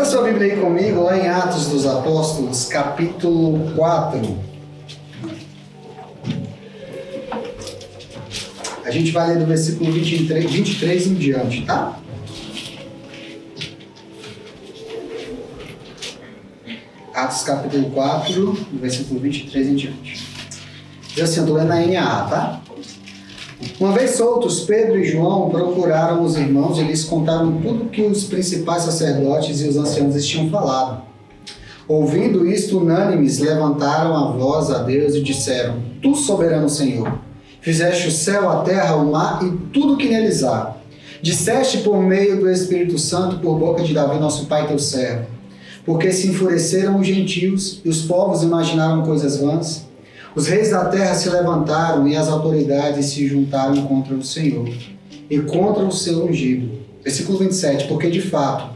Abra sua Bíblia aí comigo, lá em Atos dos Apóstolos, capítulo 4. A gente vai ler do versículo 23 em diante, tá? Atos capítulo 4, versículo 23 em diante. Diz assim, eu estou lendo na NAA, tá? Uma vez soltos, Pedro e João procuraram os irmãos e lhes contaram tudo que os principais sacerdotes e os anciãos tinham falado. Ouvindo isto, unânimes, levantaram a voz a Deus e disseram: Tu, soberano Senhor, fizeste o céu, a terra, o mar e tudo que neles há. Disseste por meio do Espírito Santo, por boca de Davi, nosso pai, teu servo. Porque se enfureceram os gentios e os povos imaginaram coisas vãs. Os reis da terra se levantaram e as autoridades se juntaram contra o Senhor e contra o seu ungido. Versículo 27, porque de fato,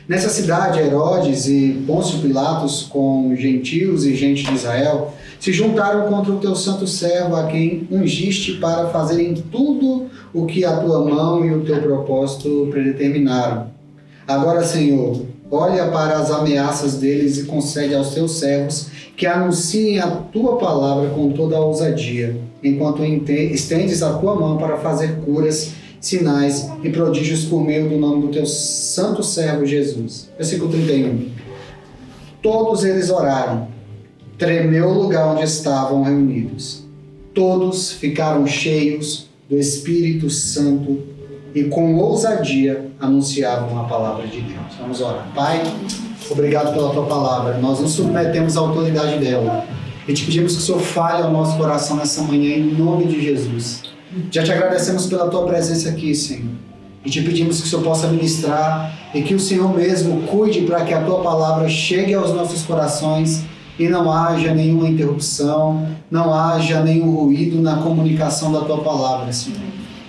nessa cidade Herodes e Pôncio Pilatos, com gentios e gente de Israel, se juntaram contra o teu santo servo, a quem ungiste para fazerem tudo o que a tua mão e o teu propósito predeterminaram. Agora, Senhor, olha para as ameaças deles e concede aos teus servos que anunciem a tua palavra com toda a ousadia, enquanto estendes a tua mão para fazer curas, sinais e prodígios por meio do nome do teu santo servo Jesus. Versículo 31. Todos eles oraram, tremeu o lugar onde estavam reunidos. Todos ficaram cheios do Espírito Santo e com ousadia anunciavam a palavra de Deus. Vamos orar. Pai, obrigado pela tua palavra. Nós nos submetemos à autoridade dela e te pedimos que o Senhor fale ao nosso coração nessa manhã, em nome de Jesus. Já te agradecemos pela tua presença aqui, Senhor, e te pedimos que o Senhor possa ministrar e que o Senhor mesmo cuide para que a tua palavra chegue aos nossos corações e não haja nenhuma interrupção, não haja nenhum ruído na comunicação da tua palavra, Senhor.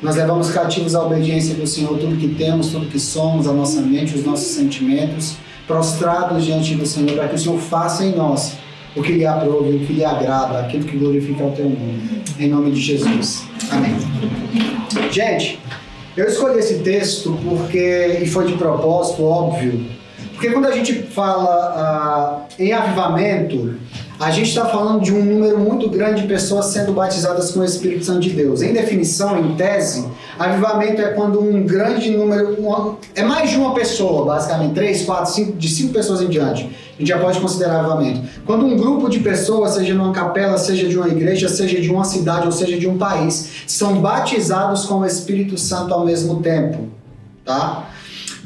Nós levamos cativos à obediência do Senhor tudo que temos, tudo que somos, a nossa mente, os nossos sentimentos, prostrados diante do Senhor, para que o Senhor faça em nós o que lhe aprove, o que lhe agrada, aquilo que glorifica o teu nome. Em nome de Jesus. Amém. Gente, eu escolhi esse texto e foi de propósito, óbvio, porque quando a gente fala em avivamento, a gente está falando de um número muito grande de pessoas sendo batizadas com o Espírito Santo de Deus. Em definição, em tese, avivamento é quando um grande número, é mais de uma pessoa, basicamente, 3, 4, 5, de 5 pessoas em diante. A gente já pode considerar avivamento. Quando um grupo de pessoas, seja numa capela, seja de uma igreja, seja de uma cidade ou seja de um país, são batizados com o Espírito Santo ao mesmo tempo, tá?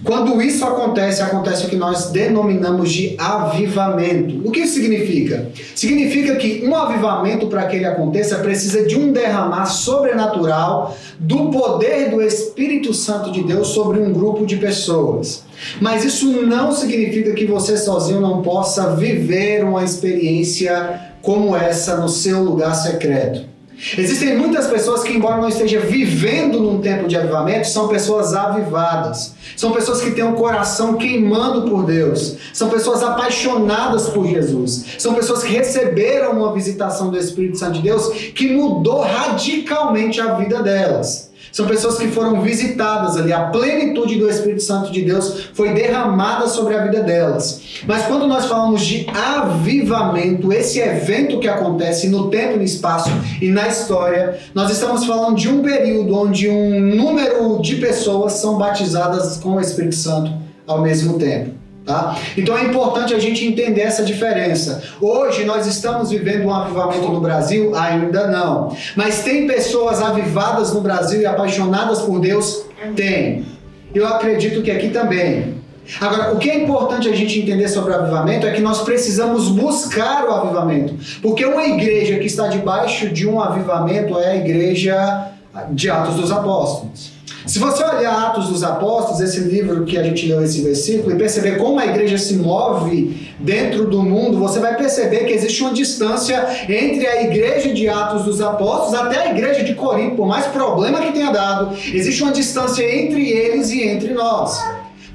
Quando isso acontece o que nós denominamos de avivamento. O que isso significa? Significa que um avivamento, para que ele aconteça, precisa de um derramar sobrenatural do poder do Espírito Santo de Deus sobre um grupo de pessoas. Mas isso não significa que você sozinho não possa viver uma experiência como essa no seu lugar secreto. Existem muitas pessoas que, embora não estejam vivendo num tempo de avivamento, são pessoas avivadas. São pessoas que têm o coração queimando por Deus. São pessoas apaixonadas por Jesus. São pessoas que receberam uma visitação do Espírito Santo de Deus que mudou radicalmente a vida delas. São pessoas que foram visitadas ali, a plenitude do Espírito Santo de Deus foi derramada sobre a vida delas. Mas quando nós falamos de avivamento, esse evento que acontece no tempo, no espaço e na história, nós estamos falando de um período onde um número de pessoas são batizadas com o Espírito Santo ao mesmo tempo. Tá? Então é importante a gente entender essa diferença. Hoje nós estamos vivendo um avivamento no Brasil? Ainda não. Mas tem pessoas avivadas no Brasil e apaixonadas por Deus? Tem. Eu acredito que aqui também. Agora, o que é importante a gente entender sobre o avivamento é que nós precisamos buscar o avivamento. Porque uma igreja que está debaixo de um avivamento é a igreja de Atos dos Apóstolos. Se você olhar Atos dos Apóstolos, esse livro que a gente leu esse versículo, e perceber como a igreja se move dentro do mundo, você vai perceber que existe uma distância entre a igreja de Atos dos Apóstolos até a igreja de Corinto, por mais problema que tenha dado, existe uma distância entre eles e entre nós.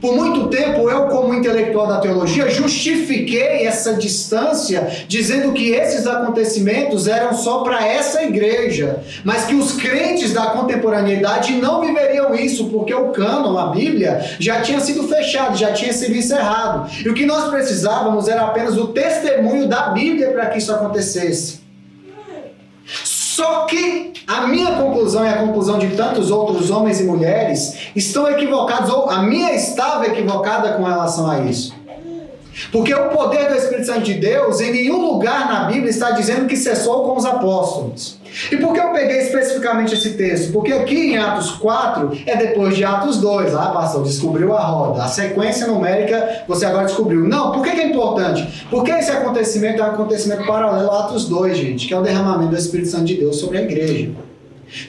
Por muito tempo, eu, como intelectual da teologia, justifiquei essa distância, dizendo que esses acontecimentos eram só para essa igreja, mas que os crentes da contemporaneidade não viveriam isso, porque o cânon, a Bíblia, já tinha sido fechado, já tinha sido encerrado. E o que nós precisávamos era apenas o testemunho da Bíblia para que isso acontecesse. Só que a minha conclusão e a conclusão de tantos outros homens e mulheres estão equivocados, ou a minha estava equivocada com relação a isso. Porque o poder do Espírito Santo de Deus, em nenhum lugar na Bíblia está dizendo que cessou com os apóstolos. E por que eu peguei especificamente esse texto? Porque aqui em Atos 4 é depois de Atos 2. Ah, pastor, descobriu a roda. A sequência numérica você agora descobriu. Não, por que é importante? Porque esse acontecimento é um acontecimento paralelo a Atos 2, gente, que é o derramamento do Espírito Santo de Deus sobre a igreja.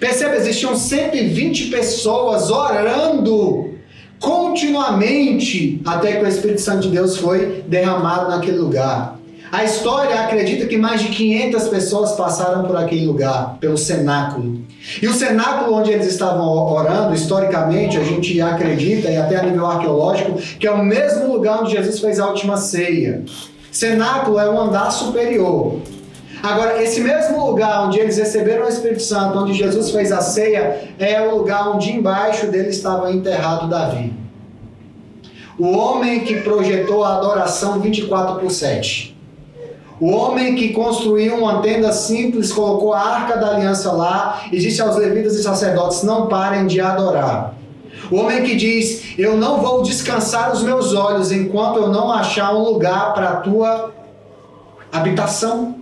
Percebe, existiam 120 pessoas orando continuamente até que o Espírito Santo de Deus foi derramado naquele lugar. A história acredita que mais de 500 pessoas passaram por aquele lugar, pelo cenáculo. E o cenáculo onde eles estavam orando, historicamente, a gente acredita, e até a nível arqueológico, que é o mesmo lugar onde Jesus fez a última ceia. Cenáculo é um andar superior. Agora, esse mesmo lugar onde eles receberam o Espírito Santo, onde Jesus fez a ceia, é o lugar onde embaixo dele estava enterrado Davi. O homem que projetou a adoração 24/7. O homem que construiu uma tenda simples, colocou a arca da aliança lá e disse aos levitas e sacerdotes: não parem de adorar. O homem que diz: eu não vou descansar os meus olhos enquanto eu não achar um lugar para a tua habitação.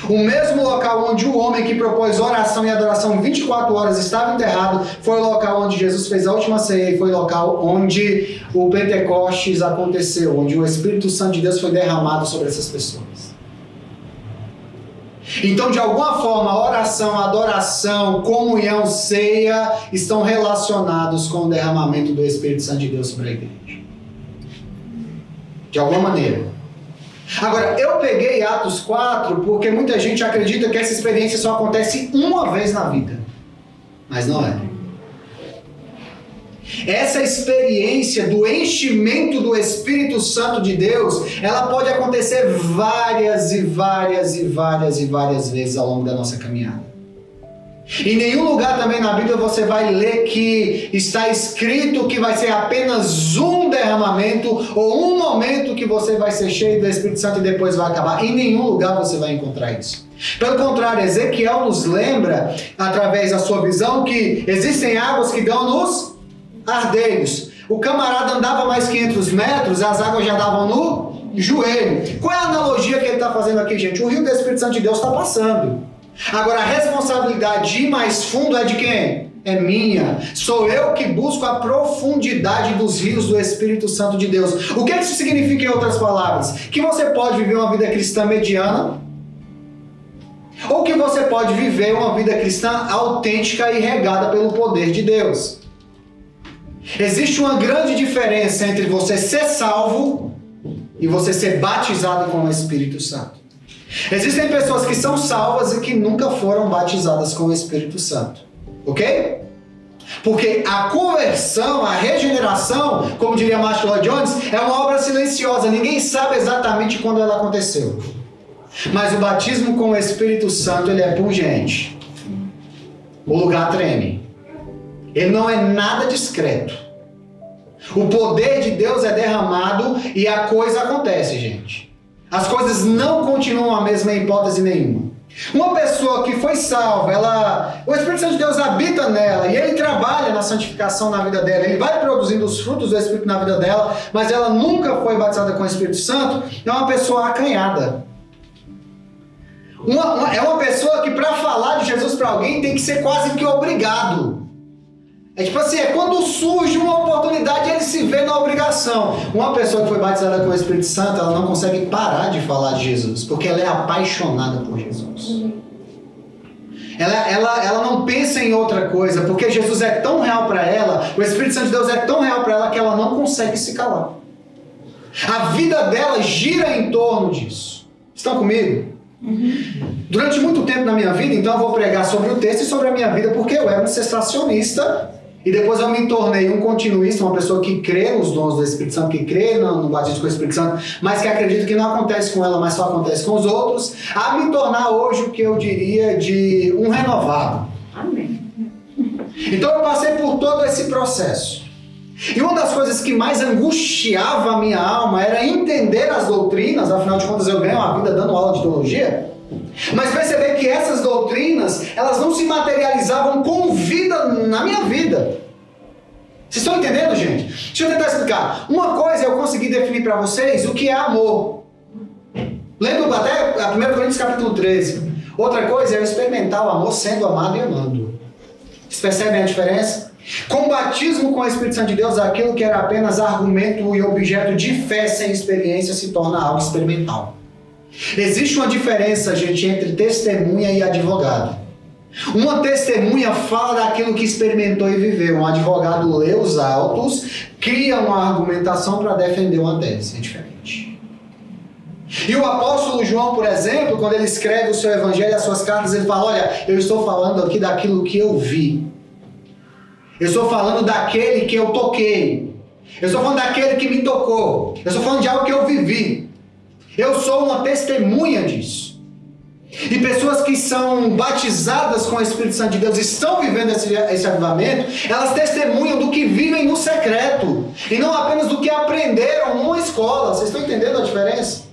O mesmo local onde o homem que propôs oração e adoração 24 horas estava enterrado, foi o local onde Jesus fez a última ceia e foi o local onde o Pentecostes aconteceu, onde o Espírito Santo de Deus foi derramado sobre essas pessoas. Então, de alguma forma, a oração, a adoração, comunhão, ceia estão relacionados com o derramamento do Espírito Santo de Deus sobre a igreja. De alguma maneira. Agora, eu peguei Atos 4 porque muita gente acredita que essa experiência só acontece uma vez na vida. Mas não é. Essa experiência do enchimento do Espírito Santo de Deus, ela pode acontecer várias e várias e várias e várias vezes ao longo da nossa caminhada. Em nenhum lugar também na Bíblia você vai ler que está escrito que vai ser apenas um derramamento ou um momento que você vai ser cheio do Espírito Santo e depois vai acabar. Em nenhum lugar você vai encontrar isso. Pelo contrário, Ezequiel nos lembra, através da sua visão, que existem águas que dão nos ardeiros. O camarada andava mais 500 metros, as águas já davam no joelho. Qual é a analogia que ele está fazendo aqui, gente? O rio do Espírito Santo de Deus está passando. Agora, a responsabilidade de ir mais fundo é de quem? É minha. Sou eu que busco a profundidade dos rios do Espírito Santo de Deus. O que isso significa em outras palavras? Que você pode viver uma vida cristã mediana, ou que você pode viver uma vida cristã autêntica e regada pelo poder de Deus. Existe uma grande diferença entre você ser salvo e você ser batizado com o Espírito Santo. Existem pessoas que são salvas e que nunca foram batizadas com o Espírito Santo. Ok? Porque a conversão, a regeneração, como diria Martin Lloyd Jones, é uma obra silenciosa. Ninguém sabe exatamente quando ela aconteceu. Mas o batismo com o Espírito Santo, ele é pungente. O lugar treme. Ele não é nada discreto. O poder de Deus é derramado e a coisa acontece, gente. As coisas não continuam a mesma em hipótese nenhuma. Uma pessoa que foi salva, o Espírito Santo de Deus habita nela e ele trabalha na santificação na vida dela, ele vai produzindo os frutos do Espírito na vida dela, mas ela nunca foi batizada com o Espírito Santo, é uma pessoa acanhada. É uma pessoa que para falar de Jesus para alguém tem que ser quase que obrigado. É tipo assim, é quando surge uma oportunidade ele se vê na obrigação. Uma pessoa que foi batizada com o Espírito Santo, ela não consegue parar de falar de Jesus, porque ela é apaixonada por Jesus. Ela não pensa em outra coisa, porque Jesus é tão real para ela, o Espírito Santo de Deus é tão real para ela que ela não consegue se calar. A vida dela gira em torno disso. Estão comigo? Durante muito tempo na minha vida, então eu vou pregar sobre o texto e sobre a minha vida, porque eu era um cessacionista E depois eu me tornei um continuista, uma pessoa que crê nos dons do Espírito Santo, que crê no batismo com o Espírito Santo, mas que acredita que não acontece com ela, mas só acontece com os outros, a me tornar hoje o que eu diria de um renovado. Amém. Então eu passei por todo esse processo. E uma das coisas que mais angustiava a minha alma era entender as doutrinas, afinal de contas eu ganho uma vida dando aula de teologia, mas perceber que essas doutrinas, elas não se materializavam com vida na minha vida. Vocês estão entendendo, gente? Deixa eu tentar explicar. Uma coisa eu consegui definir para vocês o que é amor. Lendo até a 1 Coríntios capítulo 13. Outra coisa é eu experimentar o amor sendo amado e amando. Vocês percebem a diferença? Com o batismo com o Espírito Santo de Deus, aquilo que era apenas argumento e objeto de fé sem experiência se torna algo experimental. Existe uma diferença, gente, entre testemunha e advogado. Uma testemunha fala daquilo que experimentou e viveu. Um advogado lê os autos, cria uma argumentação para defender uma tese. É diferente. E o apóstolo João, por exemplo, quando ele escreve o seu evangelho, as suas cartas, ele fala, olha, eu estou falando aqui daquilo que eu vi. Eu estou falando daquele que eu toquei. Eu estou falando daquele que me tocou. Eu estou falando de algo que eu vivi. Eu sou uma testemunha disso. E pessoas que são batizadas com o Espírito Santo de Deus estão vivendo esse avivamento, elas testemunham do que vivem no secreto. E não apenas do que aprenderam numa escola. Vocês estão entendendo a diferença?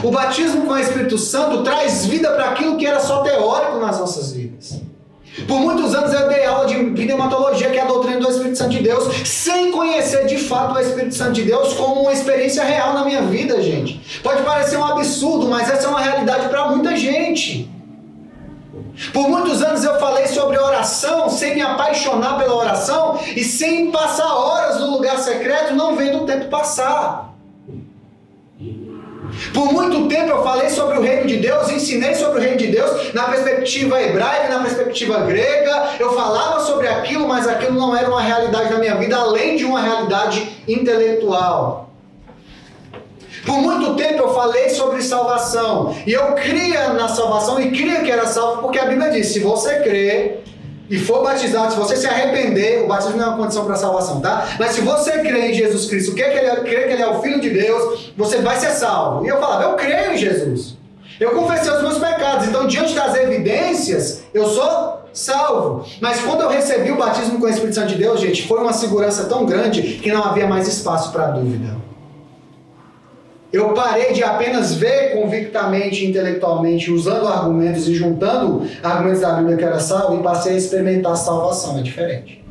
O batismo com o Espírito Santo traz vida para aquilo que era só teórico nas nossas vidas. Por muitos anos eu dei aula de pneumatologia, que é a doutrina do Espírito Santo de Deus, sem conhecer de fato o Espírito Santo de Deus como uma experiência real na minha vida, gente. Pode parecer um absurdo, mas essa é uma realidade para muita gente. Por muitos anos eu falei sobre oração, sem me apaixonar pela oração e sem passar horas no lugar secreto, não vendo o tempo passar. Por muito tempo eu falei sobre o reino de Deus, ensinei sobre o reino de Deus na perspectiva hebraica, na perspectiva grega. Eu falava sobre aquilo, mas aquilo não era uma realidade na minha vida, além de uma realidade intelectual. Por muito tempo eu falei sobre salvação, e eu cria na salvação e cria que era salvo, porque a Bíblia diz, se você crer e for batizado, se você se arrepender, o batismo não é uma condição para a salvação, tá? Mas se você crê em Jesus Cristo, crê que Ele é o Filho de Deus, você vai ser salvo. E eu falava, eu creio em Jesus. Eu confessei os meus pecados, então diante das evidências, eu sou salvo. Mas quando eu recebi o batismo com o Espírito Santo de Deus, gente, foi uma segurança tão grande que não havia mais espaço para dúvida. Eu parei de apenas ver convictamente, intelectualmente, usando argumentos e juntando argumentos da Bíblia que era salvo, e passei a experimentar a salvação. É diferente.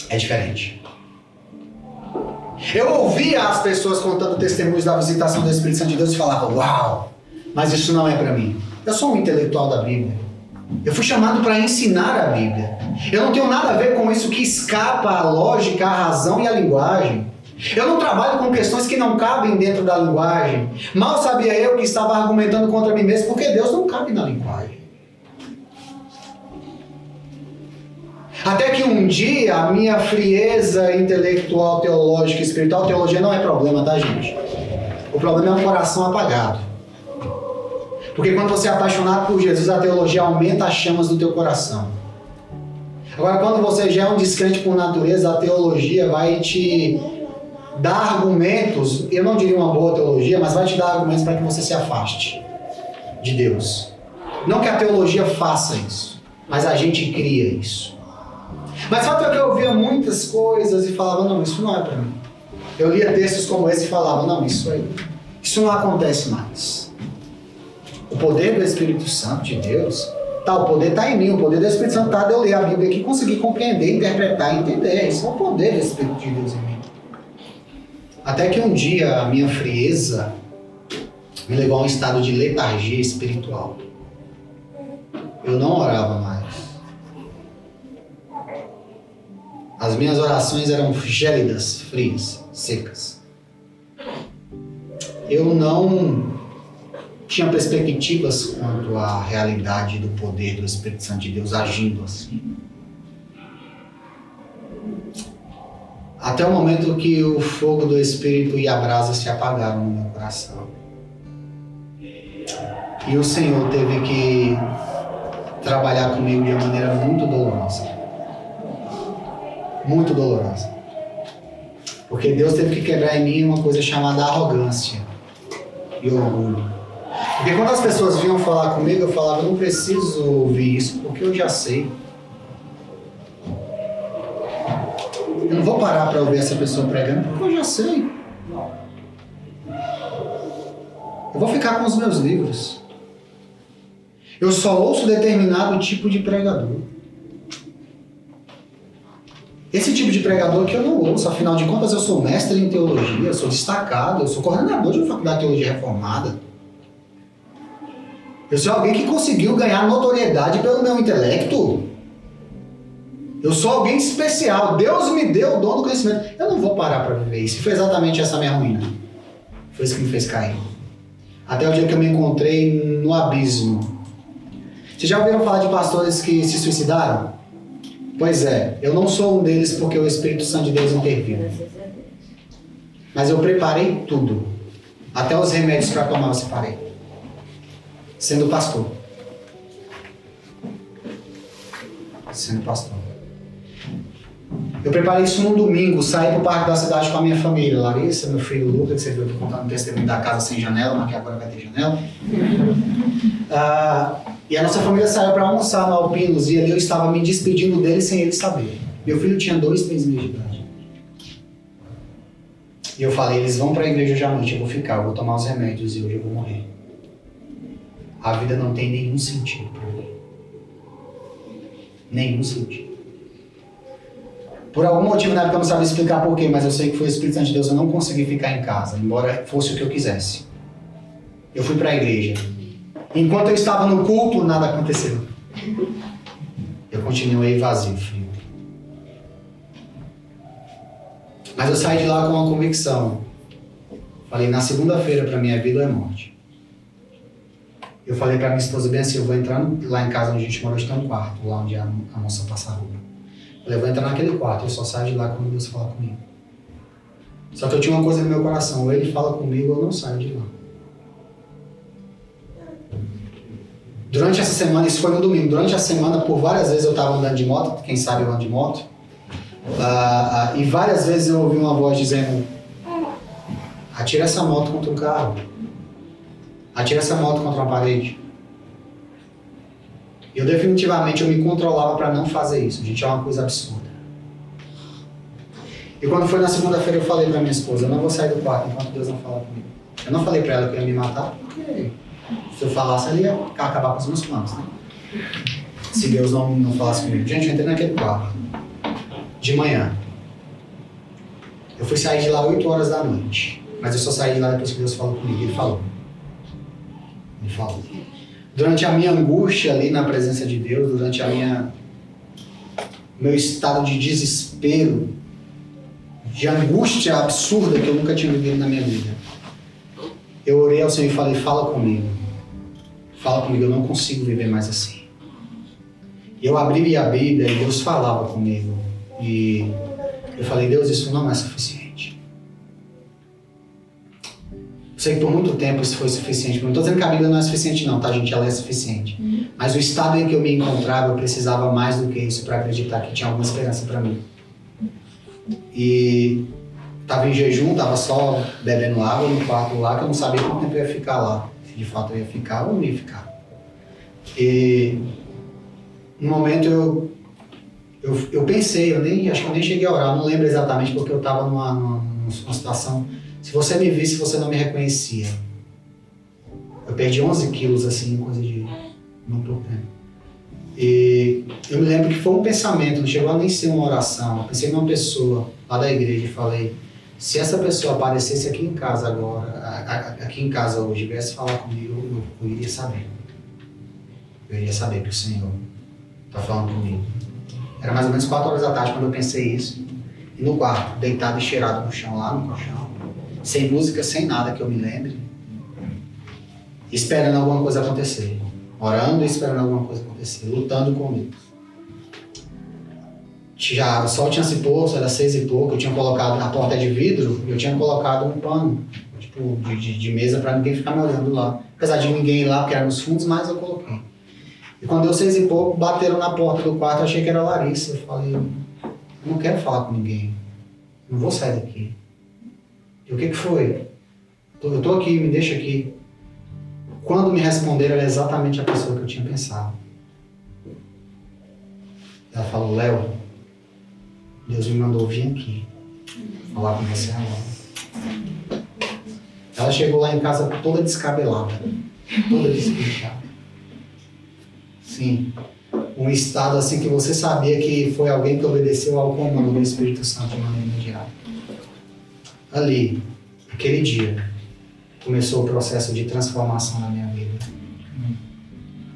É diferente. Eu ouvia as pessoas contando testemunhos da visitação do Espírito Santo de Deus e falava, uau, mas isso não é para mim. Eu sou um intelectual da Bíblia. Eu fui chamado para ensinar a Bíblia. Eu não tenho nada a ver com isso que escapa à lógica, à razão e à linguagem. Eu não trabalho com questões que não cabem dentro da linguagem. Mal sabia eu que estava argumentando contra mim mesmo, porque Deus não cabe na linguagem. Até que um dia a minha frieza intelectual, teológica e espiritual, teologia não é problema, tá, gente? O problema é um coração apagado. Porque quando você é apaixonado por Jesus, a teologia aumenta as chamas do teu coração. Agora, quando você já é um descrente por natureza, a teologia vai te dar argumentos, eu não diria uma boa teologia, mas vai te dar argumentos para que você se afaste de Deus. Não que a teologia faça isso, mas a gente cria isso. Mas fato é que eu ouvia muitas coisas e falava, não, isso não é para mim. Eu lia textos como esse e falava, não, isso não acontece mais. O poder do Espírito Santo de Deus, o poder está em mim, o poder do Espírito Santo está de eu ler a Bíblia aqui e conseguir compreender, interpretar e entender. Isso é o poder do Espírito de Deus em mim. Até que um dia a minha frieza me levou a um estado de letargia espiritual. Eu não orava mais. As minhas orações eram gélidas, frias, secas. Eu não tinha perspectivas quanto à realidade do poder do Espírito Santo de Deus agindo assim. Até o momento que o fogo do Espírito e a brasa se apagaram no meu coração. E o Senhor teve que trabalhar comigo de uma maneira muito dolorosa. muito dolorosa. Porque Deus teve que quebrar em mim uma coisa chamada arrogância e orgulho. Porque quando as pessoas vinham falar comigo, eu falava, eu não preciso ouvir isso, porque eu já sei. Eu não vou parar para ouvir essa pessoa pregando, porque eu já sei. Eu vou ficar com os meus livros. Eu só ouço determinado tipo de pregador. Esse tipo de pregador que eu não ouço, afinal de contas eu sou mestre em teologia, eu sou destacado, eu sou coordenador de uma faculdade de teologia reformada. Eu sou alguém que conseguiu ganhar notoriedade pelo meu intelecto. Eu sou alguém especial. Deus me deu o dom do conhecimento. Eu não vou parar para viver isso. Foi exatamente essa minha ruína. Foi isso que me fez cair. Até o dia que eu me encontrei no abismo. Vocês já ouviram falar de pastores que se suicidaram? Pois é, eu não sou um deles porque o Espírito Santo de Deus interviu. Mas eu preparei tudo. Até os remédios para tomar eu separei. Sendo pastor. Sendo pastor. Eu preparei isso num domingo, saí pro parque da cidade com a minha família. Larissa, meu filho Lucas, que você viu aqui contando o testemunho da casa sem janela, mas que agora vai ter janela. E a nossa família saiu para almoçar no Alpinos e ali eu estava me despedindo dele sem ele saber. Meu filho tinha 2, 3 meses de idade. E eu falei, eles vão para a igreja hoje à noite, eu vou ficar, eu vou tomar os remédios e hoje eu vou morrer. A vida não tem nenhum sentido para mim. Nenhum sentido. Por algum motivo, na época eu não sabia explicar porquê, mas eu sei que foi o Espírito Santo de Deus, eu não consegui ficar em casa, embora fosse o que eu quisesse. Eu fui para a igreja. Enquanto eu estava no culto, nada aconteceu. Eu continuei vazio, frio. Mas eu saí de lá com uma convicção. Falei, na segunda-feira para minha vida é morte. Eu falei para minha esposa bem assim, eu vou entrar lá em casa onde a gente mora, hoje tem um quarto, lá onde a moça passa a roupa. Eu vou entrar naquele quarto, eu só saio de lá quando Deus fala comigo. Só que eu tinha uma coisa no meu coração, ou ele fala comigo ou eu não saio de lá. Durante essa semana, isso foi no domingo, durante a semana, por várias vezes eu estava andando de moto, quem sabe eu ando de moto, e várias vezes eu ouvi uma voz dizendo, atira essa moto contra um carro, atira essa moto contra uma parede. Eu definitivamente me controlava para não fazer isso. Gente, é uma coisa absurda. E quando foi na segunda-feira eu falei para minha esposa, eu não vou sair do quarto enquanto Deus não falar comigo. Eu não falei para ela que eu ia me matar, porque se eu falasse ela ia acabar com os meus planos, né? Se Deus não falasse comigo. Gente, eu entrei naquele quarto. De manhã. Eu fui sair de lá 8 horas da noite. Mas eu só saí de lá depois que Deus falou comigo. Ele falou. Ele falou. Durante a minha angústia ali na presença de Deus, durante meu estado de desespero, de angústia absurda que eu nunca tinha vivido na minha vida, eu orei ao Senhor e falei, fala comigo, eu não consigo viver mais assim. E eu abri a Bíblia e Deus falava comigo, e eu falei, Deus, isso não é suficiente. Sei que por muito tempo isso foi suficiente. Não estou dizendo que a Bíblia não é suficiente não, tá gente? Ela é suficiente. Mas o estado em que eu me encontrava, eu precisava mais do que isso para acreditar que tinha alguma esperança para mim. E estava em jejum, estava só bebendo água no quarto lá, que eu não sabia quanto tempo eu ia ficar lá. Se de fato eu ia ficar ou não ia ficar. E no momento eu pensei, acho que eu nem cheguei a orar, não lembro exatamente porque eu estava numa situação. Se você me visse, você não me reconhecia. Eu perdi 11 quilos, assim, coisa de muito pouco tempo. E eu me lembro que foi um pensamento, não chegou a nem ser uma oração. Eu pensei numa pessoa lá da igreja e falei, se essa pessoa aparecesse aqui em casa agora, aqui em casa hoje, viesse falar comigo, eu iria saber. Eu iria saber que o Senhor está falando comigo. Era mais ou menos 4 horas da tarde quando eu pensei isso. E no quarto, deitado e cheirado no chão, lá no colchão. Sem música, sem nada que eu me lembre, esperando alguma coisa acontecer, orando e esperando alguma coisa acontecer, lutando comigo. O sol tinha se posto, era 6 e pouco, eu tinha colocado, a porta de vidro, eu tinha colocado um pano, tipo, de mesa para ninguém ficar me olhando lá. Apesar de ninguém ir lá, porque era nos fundos, mas eu coloquei. E quando deu 6 e pouco, bateram na porta do quarto, eu achei que era a Larissa, eu falei, Eu não quero falar com ninguém. Não vou sair daqui. E o que foi? Eu estou aqui, me deixa aqui. Quando me responderam, era exatamente a pessoa que eu tinha pensado. Ela falou, Léo, Deus me mandou vir aqui falar com você agora. Ela chegou lá em casa toda descabelada, toda despintada. Sim, um estado assim que você sabia que foi alguém que obedeceu ao comando do Espírito Santo de maneira imediata. Ali, aquele dia, começou o processo de transformação na minha vida.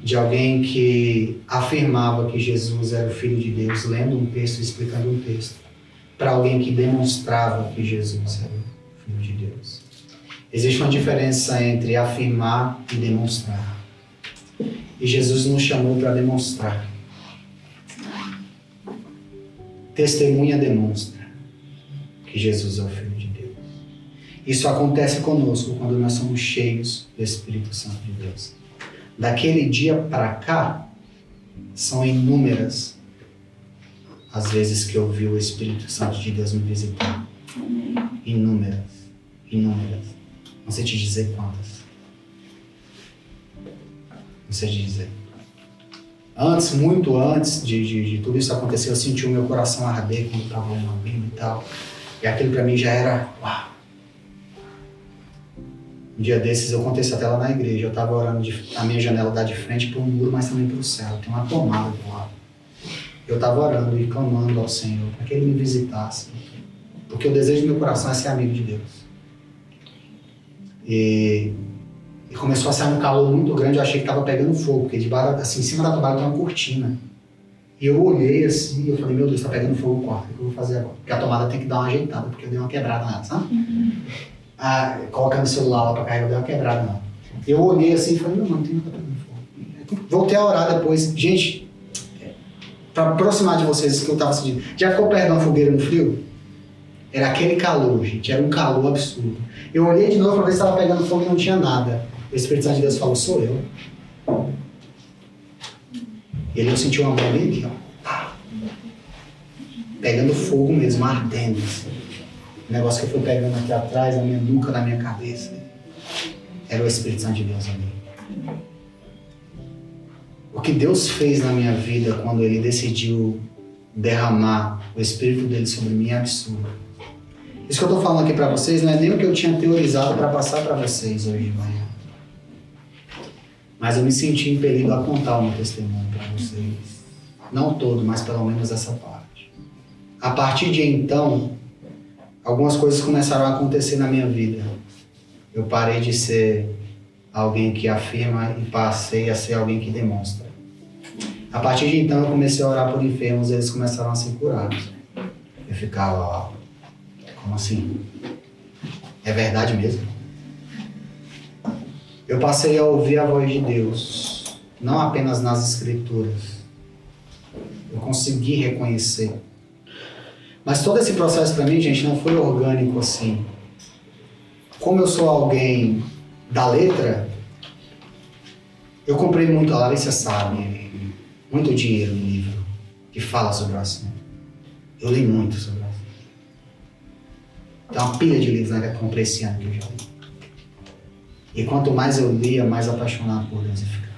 De alguém que afirmava que Jesus era o Filho de Deus, lendo um texto, explicando um texto, para alguém que demonstrava que Jesus era o Filho de Deus. Existe uma diferença entre afirmar e demonstrar. E Jesus nos chamou para demonstrar. Testemunha demonstra que Jesus é o Filho de Deus. Isso acontece conosco quando nós somos cheios do Espírito Santo de Deus. Daquele dia para cá, são inúmeras as vezes que eu vi o Espírito Santo de Deus me visitar. Inúmeras. Inúmeras. Não sei te dizer quantas. Não sei te dizer. Antes, muito antes de tudo isso acontecer, eu senti o meu coração arder quando estava lendo a Bíblia e tal. E aquilo para mim já era... Uau! Um dia desses, eu contei isso até lá na igreja. Eu estava orando, a minha janela dá de frente para o muro, mas também para o céu. Tem uma tomada do lado. Eu estava orando e clamando ao Senhor para que Ele me visitasse. Porque o desejo do meu coração é ser amigo de Deus. E começou a sair um calor muito grande. Eu achei que estava pegando fogo, porque debaixo, assim, em cima da tomada tem uma cortina. E eu olhei assim e eu falei, meu Deus, está pegando fogo o quarto. O que eu vou fazer agora? Porque a tomada tem que dar uma ajeitada, porque eu dei uma quebrada nela, sabe? Colocando o celular lá para carregar, eu dei uma quebrada nela. Eu olhei assim e falei, não tem nada pegando fogo. Voltei a orar depois. Gente, para aproximar de vocês, que eu estava sentindo. Já ficou perto de uma fogueira no frio? Era aquele calor, gente. Era um calor absurdo. Eu olhei de novo para ver se estava pegando fogo e não tinha nada. O Espírito Santo de Deus falou, sou eu. E ele, eu senti uma mão ali, ó. Pegando fogo mesmo, ardendo. Assim. O negócio que eu fui pegando aqui atrás, na minha nuca, na minha cabeça. Era o Espírito Santo de Deus ali. O que Deus fez na minha vida quando Ele decidiu derramar o Espírito dele sobre mim é absurdo. Isso que eu estou falando aqui para vocês não é nem o que eu tinha teorizado para passar para vocês hoje de manhã. Mas eu me senti impelido a contar o meu testemunho para vocês. Não todo, mas pelo menos essa parte. A partir de então, algumas coisas começaram a acontecer na minha vida. Eu parei de ser alguém que afirma e passei a ser alguém que demonstra. A partir de então, eu comecei a orar por enfermos e eles começaram a ser curados. Eu ficava, como assim? É verdade mesmo? Eu passei a ouvir a voz de Deus, não apenas nas Escrituras. Eu consegui reconhecer. Mas todo esse processo para mim, gente, não foi orgânico assim. Como eu sou alguém da letra, eu comprei muito, a Larissa sabe, muito dinheiro no livro que fala sobre o assunto. Eu li muito sobre o assunto. Tem uma pilha de livros, né, que eu comprei esse ano que eu já li. E quanto mais eu lia, mais apaixonado por Deus eu ficava.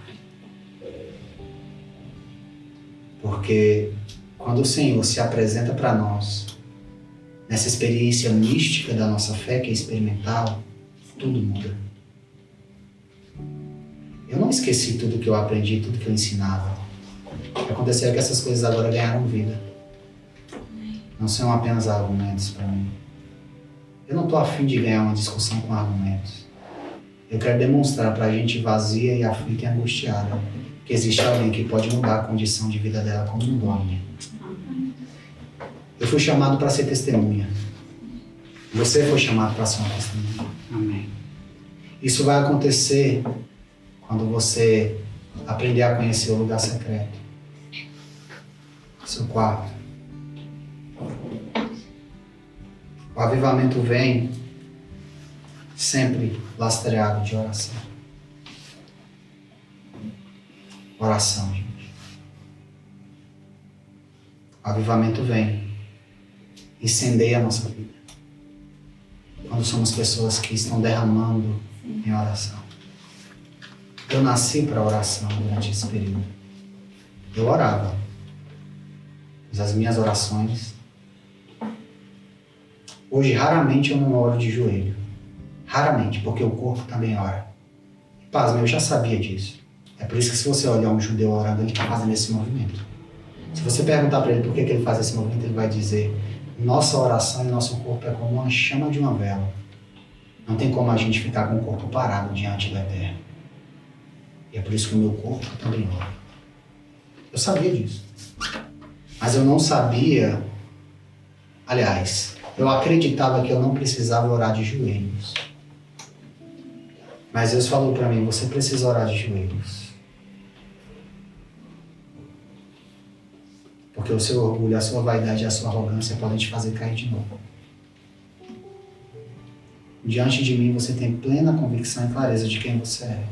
Porque quando o Senhor se apresenta para nós, nessa experiência mística da nossa fé, que é experimental, tudo muda. Eu não esqueci tudo que eu aprendi, tudo que eu ensinava. O que aconteceu é que essas coisas agora ganharam vida. Não são apenas argumentos para mim. Eu não estou afim de ganhar uma discussão com argumentos. Eu quero demonstrar para a gente vazia e aflita e angustiada que existe alguém que pode mudar a condição de vida dela como mudou a minha. Eu fui chamado para ser testemunha. Você foi chamado para ser uma testemunha. Amém. Isso vai acontecer quando você aprender a conhecer o lugar secreto. Seu quarto. O avivamento vem sempre lastreado de oração. Oração, gente. O avivamento vem incendeia a nossa vida. Quando somos pessoas que estão derramando em oração. Eu nasci para oração durante esse período. Eu orava. Mas as minhas orações... Hoje, raramente eu não oro de joelho. Raramente, porque o corpo também ora. Pasma, eu já sabia disso. É por isso que se você olhar um judeu orando, ele está fazendo esse movimento. Se você perguntar para ele por que ele faz esse movimento, ele vai dizer: nossa oração e nosso corpo é como uma chama de uma vela. Não tem como a gente ficar com o corpo parado diante do Eterno. E é por isso que o meu corpo também ora. Eu sabia disso. Mas eu não sabia... Aliás, eu acreditava que eu não precisava orar de joelhos. Mas Deus falou para mim: você precisa orar de joelhos. Porque o seu orgulho, a sua vaidade e a sua arrogância podem te fazer cair de novo. Diante de mim você tem plena convicção e clareza de quem você é.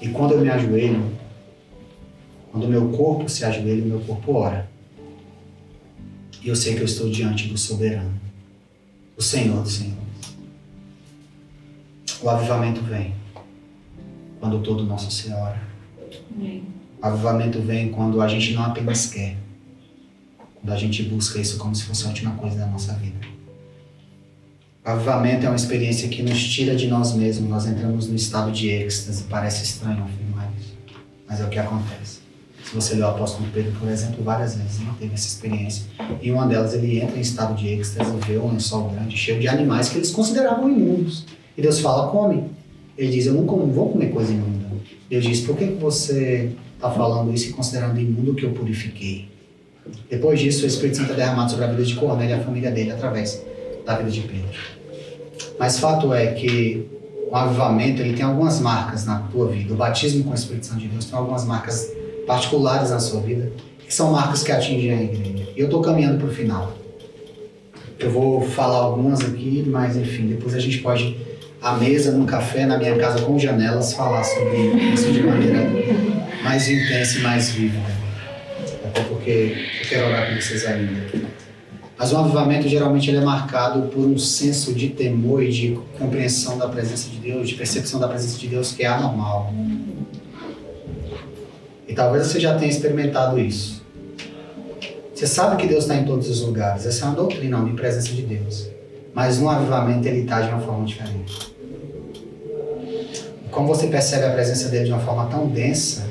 E quando eu me ajoelho, quando o meu corpo se ajoelha, o meu corpo ora. E eu sei que eu estou diante do soberano, o Senhor dos Senhores. O avivamento vem quando todo o nosso ser ora. O avivamento vem quando a gente não apenas quer, quando a gente busca isso como se fosse a última coisa da nossa vida. O avivamento é uma experiência que nos tira de nós mesmos. Nós entramos no estado de êxtase. Parece estranho afirmar isso, mas é o que acontece. Se você lê o apóstolo Pedro, por exemplo, várias vezes ele teve essa experiência. E uma delas, ele entra em estado de êxtase e vê um lençol grande, cheio de animais que eles consideravam imundos. E Deus fala: come. Ele diz: eu não vou comer coisa imunda. Deus diz: por que você está falando isso e considerando imundo o que eu purifiquei? Depois disso, o Espírito Santo é derramado sobre a vida de Cornélio e a família dele através da vida de Pedro. Mas fato é que o avivamento ele tem algumas marcas na tua vida. O batismo com o Espírito Santo de Deus tem algumas marcas particulares na sua vida, que são marcas que atingem a igreja. E eu estou caminhando para o final. Eu vou falar algumas aqui, mas enfim, depois a gente pode, à mesa, num café, na minha casa com janelas, falar sobre isso de maneira mais intensa e mais vívida. Até porque eu quero orar com vocês ainda. Mas o avivamento geralmente ele é marcado por um senso de temor e de compreensão da presença de Deus, de percepção da presença de Deus que é anormal. E talvez você já tenha experimentado isso. Você sabe que Deus está em todos os lugares. Essa é uma doutrina, uma presença de Deus. Mas no avivamento ele está de uma forma diferente. E como você percebe a presença dele de uma forma tão densa,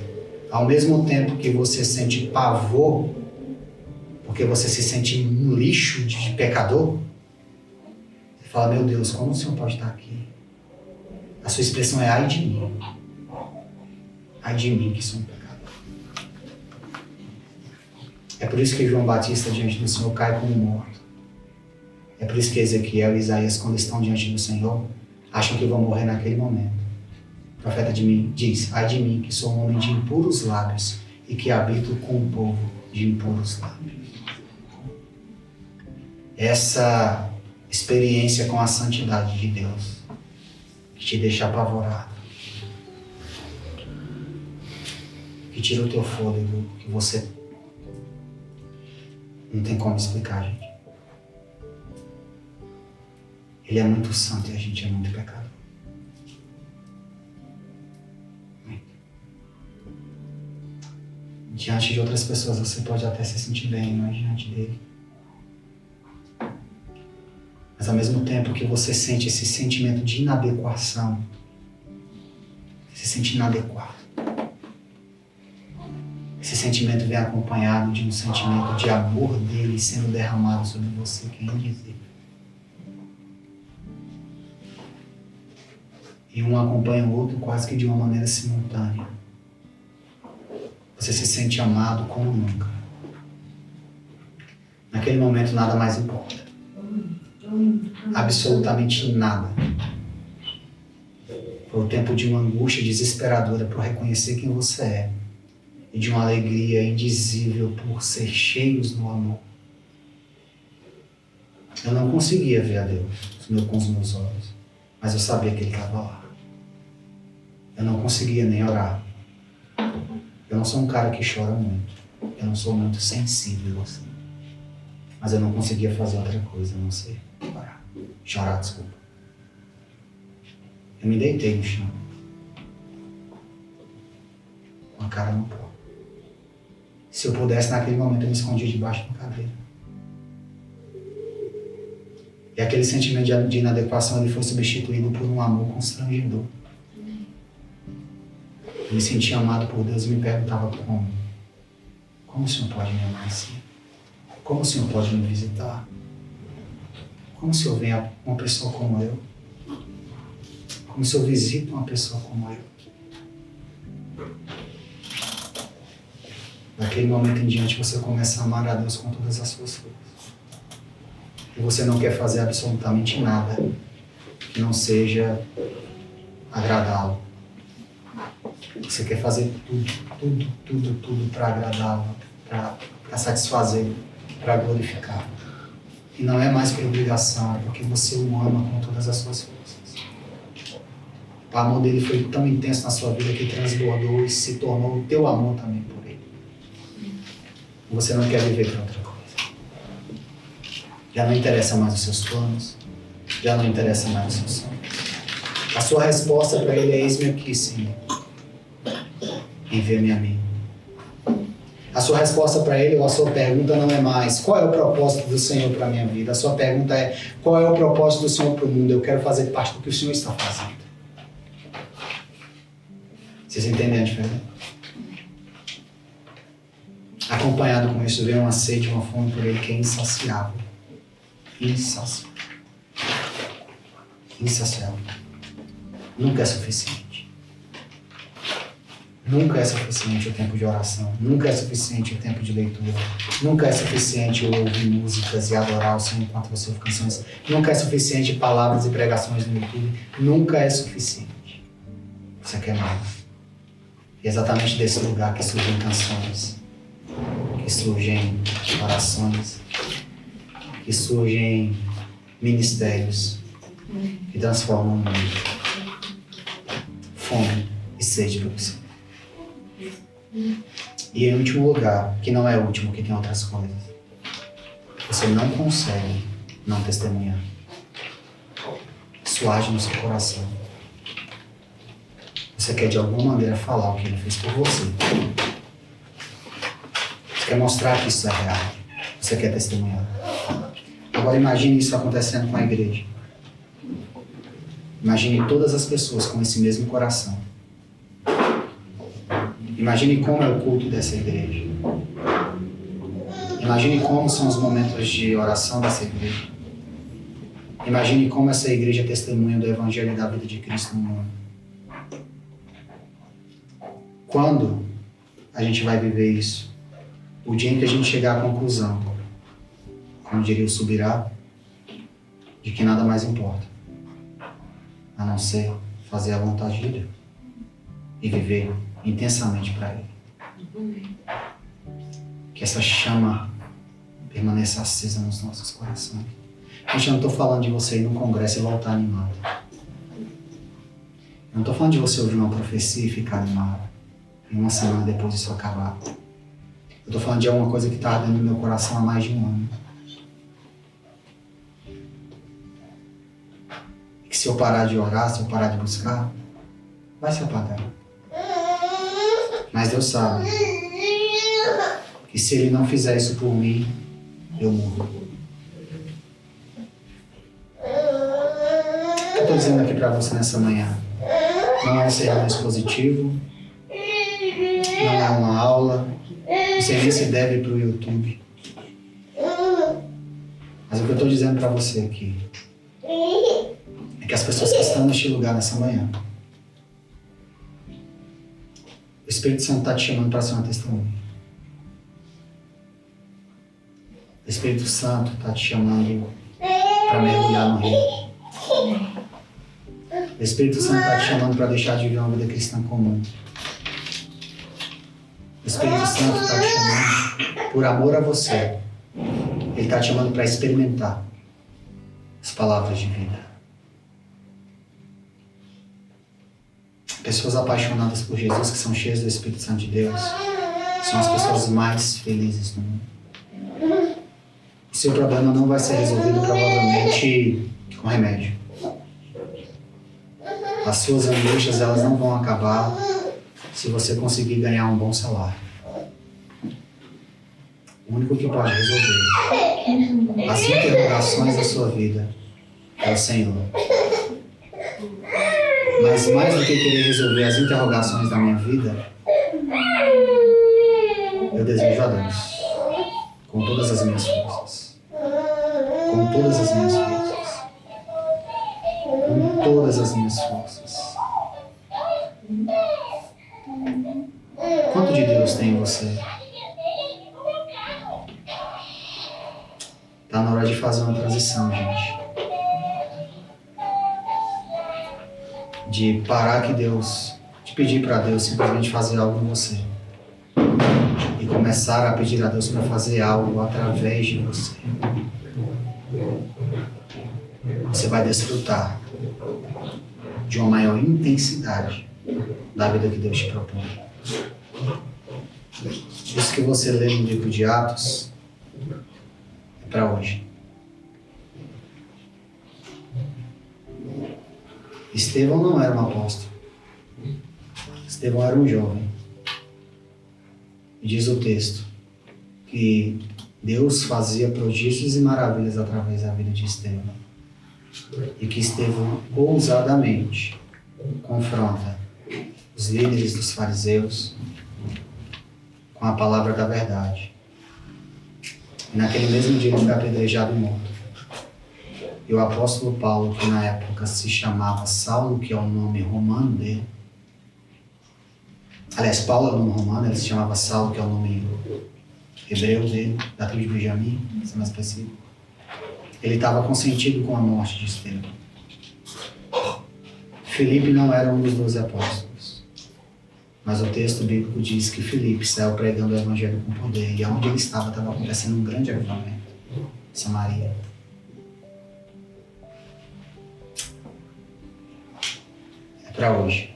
ao mesmo tempo que você sente pavor, porque você se sente um lixo de pecador, você fala: meu Deus, como o Senhor pode estar aqui? A sua expressão é: ai de mim. Ai de mim que sou um pecador. É por isso que João Batista diante do Senhor cai como morto. É por isso que Ezequiel e Isaías, quando estão diante do Senhor, acham que vão morrer naquele momento. O profeta de mim diz: ai de mim que sou um homem de impuros lábios e que habito com o povo de impuros lábios. Essa experiência com a santidade de Deus que te deixa apavorado, que tira o teu fôlego, que você não tem como explicar, gente. Ele é muito santo e a gente é muito pecador. Diante de outras pessoas você pode até se sentir bem, mas diante dele. Mas ao mesmo tempo que você sente esse sentimento de inadequação, você se sente inadequado. Esse sentimento vem acompanhado de um sentimento de amor dele sendo derramado sobre você, que é indizível. E um acompanha o outro quase que de uma maneira simultânea. Você se sente amado como nunca. Naquele momento nada mais importa. Absolutamente nada. Foi o tempo de uma angústia desesperadora por reconhecer quem você é. E de uma alegria indizível por ser cheios do amor. Eu não conseguia ver a Deus com os meus olhos, mas eu sabia que Ele estava lá. Eu não conseguia nem orar. Eu não sou um cara que chora muito. Eu não sou muito sensível assim. Mas eu não conseguia fazer outra coisa, a não ser parar. Chorar, desculpa. Eu me deitei no chão. Com a cara no pó. Se eu pudesse, naquele momento, eu me escondia debaixo de uma cadeira. E aquele sentimento de inadequação ele foi substituído por um amor constrangedor. Eu me sentia amado por Deus e me perguntava como. Como o Senhor pode me amar assim? Como o Senhor pode me visitar? Como o Senhor vem a uma pessoa como eu? Como o Senhor visita uma pessoa como eu? Daquele momento em diante você começa a amar a Deus com todas as suas forças. E você não quer fazer absolutamente nada que não seja agradá-lo. Você quer fazer tudo para agradá-lo, para satisfazê-lo, para glorificá-lo. E não é mais por obrigação, é porque você o ama com todas as suas forças. O amor dele foi tão intenso na sua vida que transbordou e se tornou o teu amor também por ele. E você não quer viver para outra coisa. Já não interessa mais os seus planos, já não interessa mais os seus sonhos. A sua resposta para ele é: eis-me aqui, Senhor. Envia-me a mim. A sua resposta para ele, ou a sua pergunta não é mais qual é o propósito do Senhor para a minha vida. A sua pergunta é: qual é o propósito do Senhor para o mundo? Eu quero fazer parte do que o Senhor está fazendo. Vocês entendem a diferença? Acompanhado com isso vem uma sede, uma fome por ele que é insaciável. Insaciável. Insaciável. Nunca é suficiente. Nunca é suficiente o tempo de oração. Nunca é suficiente o tempo de leitura. Nunca é suficiente eu ouvir músicas e adorar o Senhor enquanto você ouve canções. Nunca é suficiente palavras e pregações no YouTube. Nunca é suficiente. Você quer mais. E é exatamente desse lugar que surgem canções, que surgem orações, que surgem ministérios que transformam o mundo. Fome e sede pelo Senhor. E em último lugar, que não é o último, que tem outras coisas, você não consegue não testemunhar. Isso age no seu coração. Você quer de alguma maneira falar o que ele fez por você. Você quer mostrar que isso é real. Você quer testemunhar. Agora imagine isso acontecendo com a igreja. Imagine todas as pessoas com esse mesmo coração. Imagine como é o culto dessa igreja. Imagine como são os momentos de oração dessa igreja. Imagine como essa igreja testemunha do Evangelho e da vida de Cristo no mundo. Quando a gente vai viver isso? O dia em que a gente chegar à conclusão, como diria o Subirá, de que nada mais importa, a não ser fazer a vontade de Deus e viver intensamente para Ele. Que essa chama permaneça acesa nos nossos corações. Gente, eu não estou falando de você ir num congresso e voltar animado. Eu não estou falando de você ouvir uma profecia e ficar animado. E uma semana depois isso acabar. Eu estou falando de alguma coisa que está ardendo no meu coração há mais de um ano. E que se eu parar de orar, se eu parar de buscar, vai se apagar. Mas Deus sabe que se Ele não fizer isso por mim, eu morro. Eu estou dizendo aqui para você nessa manhã, não é um sermão expositivo, não é uma aula, não sei nem se deve para o YouTube. Mas o que eu estou dizendo para você aqui é que as pessoas que estão neste lugar nessa manhã, o Espírito Santo está te chamando para ser uma testemunha. O Espírito Santo está te chamando para mergulhar no Rio. O Espírito Santo está te chamando para deixar de viver uma vida cristã comum. O Espírito Santo está te chamando por amor a você. Ele está te chamando para experimentar as palavras de vida. Pessoas apaixonadas por Jesus, que são cheias do Espírito Santo de Deus, são as pessoas mais felizes do mundo. O o seu problema não vai ser resolvido provavelmente com remédio. As suas angústias, elas não vão acabar se você conseguir ganhar um bom salário. O único que pode resolver as interrogações da sua vida é o Senhor. Mas mais do que querer resolver as interrogações da minha vida, eu desejo a Deus com todas as minhas forças. Com todas as minhas forças. Com todas as minhas forças. Quanto de Deus tem em você? Está na hora de fazer uma transição, gente. De parar que Deus, de pedir para Deus simplesmente fazer algo em você. E começar a pedir a Deus para fazer algo através de você. Você vai desfrutar de uma maior intensidade da vida que Deus te propõe. Isso que você lê no livro de Atos é para hoje. Estevão não era um apóstolo. Estevão era um jovem. E diz o texto que Deus fazia prodígios e maravilhas através da vida de Estevão. E que Estevão ousadamente confronta os líderes dos fariseus com a palavra da verdade. E naquele mesmo dia ele foi apedrejado e morto. E o apóstolo Paulo, que na época se chamava Saulo, que é o nome romano dele. Aliás, Paulo é o nome romano, ele se chamava Saulo, que é o nome hebreu dele, da tribo de Benjamim, se é mais específico. Ele estava consentido com a morte de Estevão. Filipe não era um dos 12 apóstolos. Mas o texto bíblico diz que Filipe saiu pregando o evangelho com poder. E onde ele estava acontecendo um grande avivamento. Samaria. É para hoje.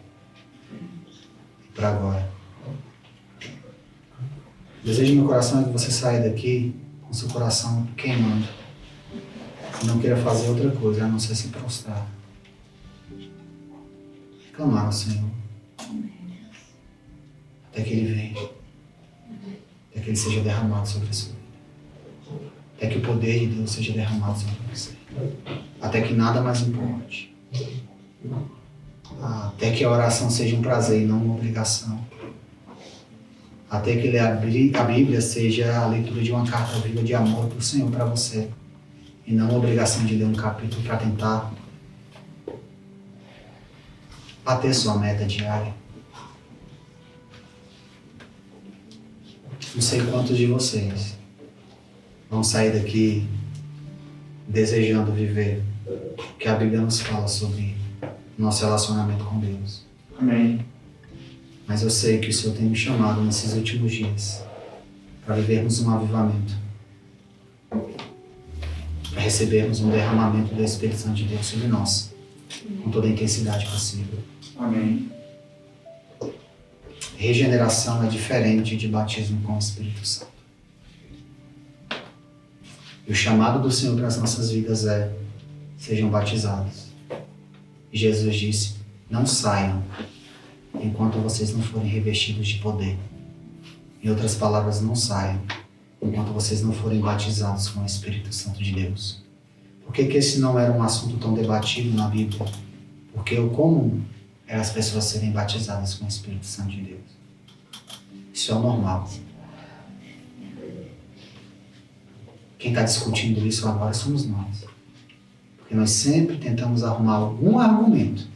É para agora. O desejo do meu coração é que você saia daqui com seu coração queimando. E não queira fazer outra coisa, a não ser se prostrar. Clamar ao Senhor. Até que Ele venha. Até que Ele seja derramado sobre a sua vida. Até que o poder de Deus seja derramado sobre você. Até que nada mais importe. Até que a oração seja um prazer e não uma obrigação. Até que ler a Bíblia seja a leitura de uma carta viva de amor do Senhor para você. E não a obrigação de ler um capítulo para tentar bater sua meta diária. Não sei quantos de vocês vão sair daqui desejando viver o que a Bíblia nos fala sobre nosso relacionamento com Deus. Amém. Mas eu sei que o Senhor tem me chamado nesses últimos dias para vivermos um avivamento, para recebermos um derramamento do Espírito Santo de Deus sobre nós, com toda a intensidade possível. Amém. Regeneração é diferente de batismo com o Espírito Santo. E o chamado do Senhor para as nossas vidas é: sejam batizados. E Jesus disse: não saiam enquanto vocês não forem revestidos de poder. Em outras palavras, não saiam enquanto vocês não forem batizados com o Espírito Santo de Deus. Por que esse não era um assunto tão debatido na Bíblia? Porque o comum é as pessoas serem batizadas com o Espírito Santo de Deus. Isso é o normal. Quem está discutindo isso agora somos nós. Porque nós sempre tentamos arrumar algum argumento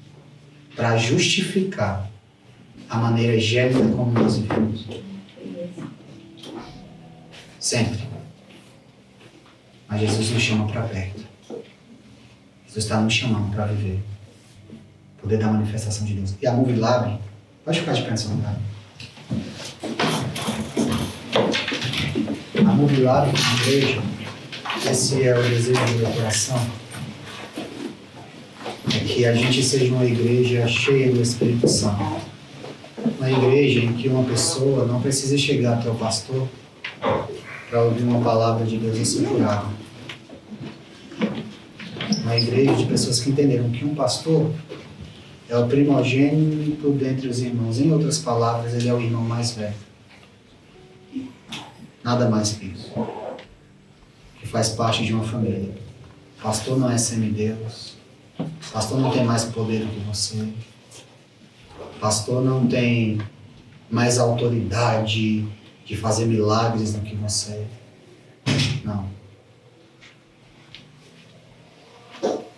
para justificar a maneira gélida como nós vivemos. Sempre. Mas Jesus nos chama para perto. Jesus está nos chamando para viver o poder da manifestação de Deus. E a Move Lab, pode ficar de pé nesse lugar. A Move Lab, a igreja, esse é o desejo do meu coração, é que a gente seja uma igreja cheia do Espírito Santo. Uma igreja em que uma pessoa não precisa chegar até o pastor para ouvir uma palavra de Deus e ser curado. Uma igreja de pessoas que entenderam que um pastor é o primogênito dentre os irmãos. Em outras palavras, ele é o irmão mais velho. Nada mais que isso. Que faz parte de uma família. Pastor não é semideus. Pastor não tem mais poder do que você. Pastor não tem mais autoridade de fazer milagres do que você. Não.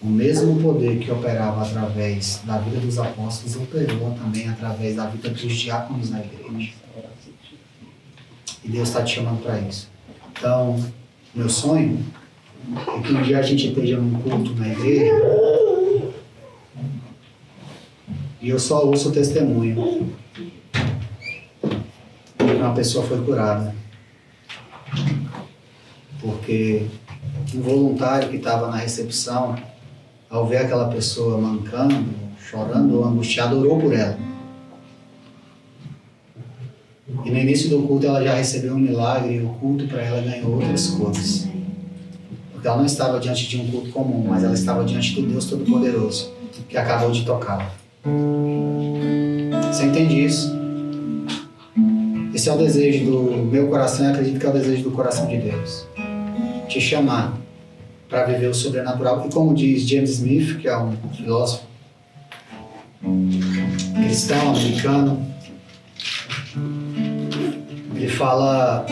O mesmo poder que operava através da vida dos apóstolos operou também através da vida dos diáconos na igreja. E Deus está te chamando para isso. Então, meu sonho é que um dia a gente esteja num culto na igreja e eu só ouço o testemunho que uma pessoa foi curada. Porque um voluntário que estava na recepção, ao ver aquela pessoa mancando, chorando ou angustiada, orou por ela. E no início do culto ela já recebeu um milagre e o culto para ela ganhou outras cores. Porque ela não estava diante de um culto comum, mas ela estava diante do Deus Todo-Poderoso, que acabou de tocá-la. Você entende isso? Esse é o desejo do meu coração e acredito que é o desejo do coração de Deus. Te chamar para viver o sobrenatural. E como diz James Smith, que é um filósofo cristão, americano, ele fala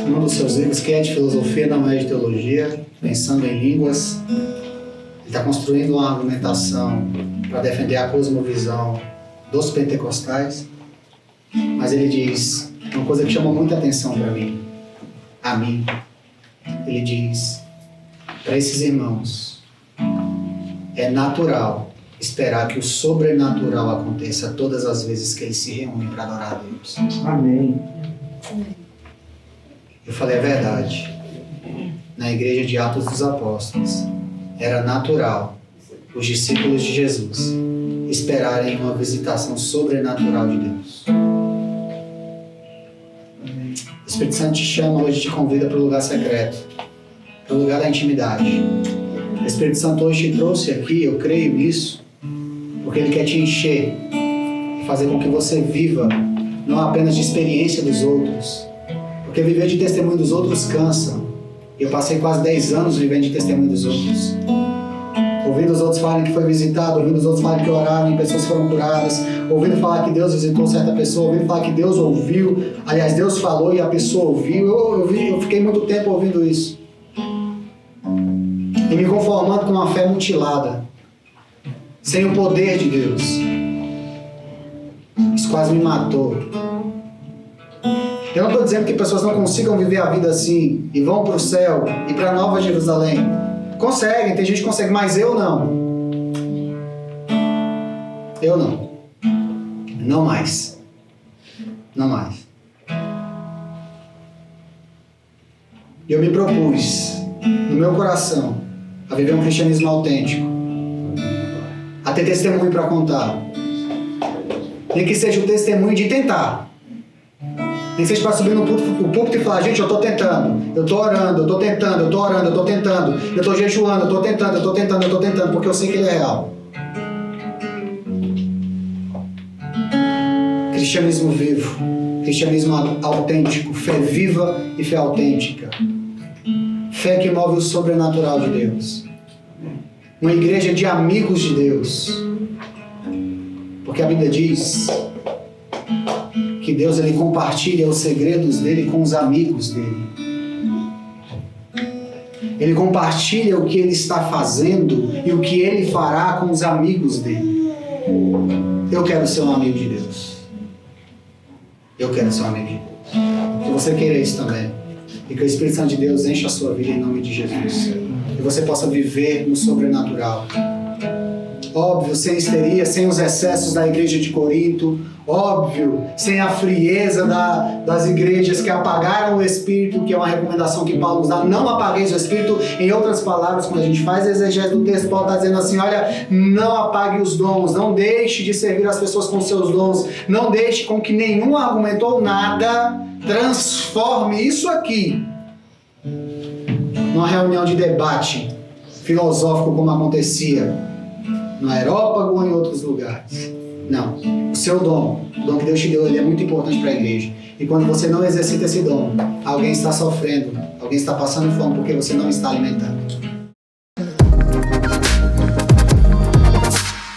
num dos seus livros que é de filosofia, não é de teologia, pensando em línguas. Ele está construindo uma argumentação para defender a cosmovisão dos pentecostais, mas ele diz uma coisa que chama muita atenção para mim, a mim. Ele diz: para esses irmãos, é natural esperar que o sobrenatural aconteça todas as vezes que eles se reúnem para adorar a Deus. Amém. Eu falei, é verdade. Na igreja de Atos dos Apóstolos, era natural os discípulos de Jesus esperarem uma visitação sobrenatural de Deus. O Espírito Santo te chama hoje, te convida para o lugar secreto, para o lugar da intimidade. O Espírito Santo hoje te trouxe aqui, eu creio nisso, porque Ele quer te encher e fazer com que você viva não apenas de experiência dos outros, porque viver de testemunho dos outros cansa. Eu passei quase 10 anos vivendo de testemunho dos outros, ouvindo os outros falarem que foi visitado, ouvindo os outros falarem que oraram e pessoas foram curadas, ouvindo falar que Deus visitou certa pessoa, ouvindo falar que Deus ouviu, aliás, Deus falou e a pessoa ouviu. Eu fiquei muito tempo ouvindo isso e me conformando com uma fé mutilada, sem o poder de Deus. Isso quase me matou. Eu não estou dizendo que pessoas não consigam viver a vida assim e vão para o céu e para a Nova Jerusalém. Conseguem, tem gente que consegue, mas eu não. Eu não. Não mais. Não mais. Eu me propus, no meu coração, a viver um cristianismo autêntico, a ter testemunho para contar. Nem que seja o testemunho de tentar. Nem que seja para subir no púlpito e falar: gente, eu estou tentando, eu estou orando, eu estou tentando, eu estou orando, eu estou tentando, eu estou jejuando, eu estou tentando, eu estou tentando, eu estou tentando, porque eu sei que Ele é real. Cristianismo vivo, cristianismo autêntico, fé viva e fé autêntica. Fé que move o sobrenatural de Deus. Uma igreja de amigos de Deus. Porque a Bíblia diz que Deus, Ele compartilha os segredos dele com os amigos dele. Ele compartilha o que Ele está fazendo e o que Ele fará com os amigos dele. Eu quero ser um amigo de Deus. Eu quero ser um amigo de Deus. Que você queira isso também. E que o Espírito Santo de Deus encha a sua vida em nome de Jesus. Que você possa viver no sobrenatural. Óbvio, sem histeria, sem os excessos da igreja de Corinto. Óbvio, sem a frieza das igrejas que apagaram o Espírito, que é uma recomendação que Paulo nos dá. Não apagueis o Espírito. Em outras palavras, quando a gente faz a exegese do texto, Paulo está dizendo assim: olha, não apague os dons, não deixe de servir as pessoas com seus dons, não deixe com que nenhum argumento ou nada Transforme isso aqui numa reunião de debate filosófico como acontecia no Aerópago ou em outros lugares. Não. O seu dom, o dom que Deus te deu, ele é muito importante para a igreja. E quando você não exercita esse dom, alguém está sofrendo, alguém está passando fome porque você não está alimentando.